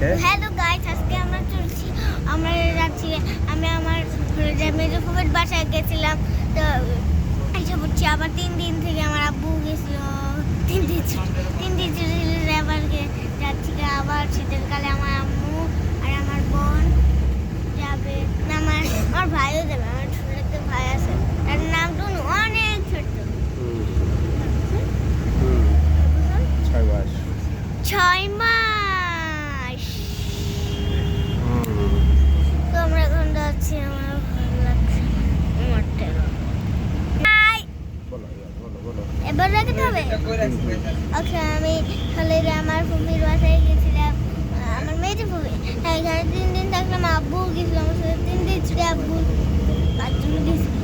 Hello guys, আজকে আমরা চলছি, আমরা যাচ্ছি, আমি আমার মেজোফুফের বাসায় গেছিলাম। তো এসে পড়ছি আবার 3 দিন থেকে আমার আব্বু গেছিল, 3 দিন ছুটি আবার যাচ্ছি আবার শীতের কালে। আমার আম্মু আর আমার বোন যাবে না, আমার ভাইও যাবে। আমার ছোট একটা ভাই আছে, তার নাম টুনু, অনেক ছোট, 6 মাস। তো আমরা এখন যাচ্ছি, আমার ভালো লাগছে। এবার রাখতে হবে। ওকে, আমি তাহলে আমার ফুফির বাসায় গেছিলাম, আমার মেয়েদের ফুফি। এখানে 3 দিন থাকলাম, আব্বু গেছিল আমার সাথে 3 দিন ছুটি। আব্বু তার জন্য গেছিল,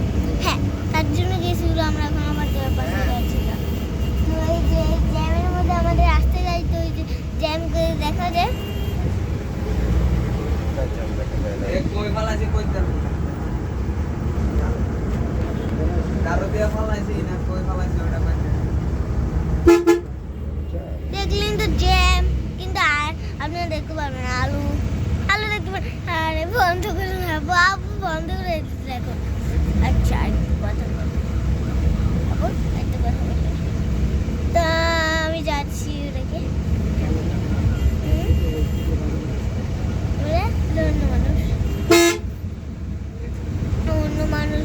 হ্যাঁ তার জন্য গেছিল। আমরা এখন আমার বাসায় যাচ্ছিলাম। তো এই যে জ্যামের মধ্যে আমাদের আসতে যাই, তো ওই যে জ্যাম করে দেখা যায়। দেখলেন তো জ্যাম, কিন্তু আর আপনারা দেখতে পারবেন না। আলু আলু দেখতে পারেন। আরে বন্ধ করে না, বাবু বন্ধ করে দিচ্ছে এখন। আচ্ছা, একটু কথা বলবো, একটু কথা বলবো। তা আমি যাচ্ছি ওটাকে অন্য মানুষ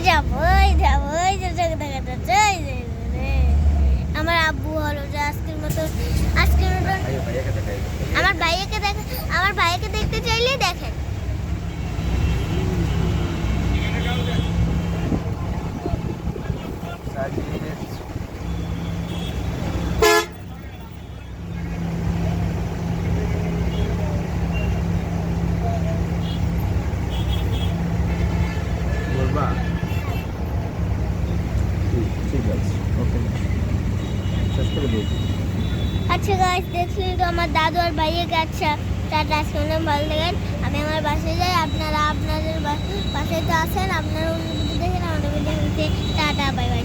যাবো দেখা যাচ্ছে। আমার আব্বু হলো যে আজকের মতন আমার ভাইয়াকে দেখতে চাইলে দেখেন। আচ্ছা গাইস, দেখলেন তো আমার দাদু আর ভাইয়াকে। আচ্ছা টাটা, আজকে অনেক ভালো লাগেন। আমি আমার বাসায় যাই, আপনারা আপনাদের বাসায় তো আছেন, আপনারা অন্য কিছু দেখেন। আমাদের টাটা, বাই বাই।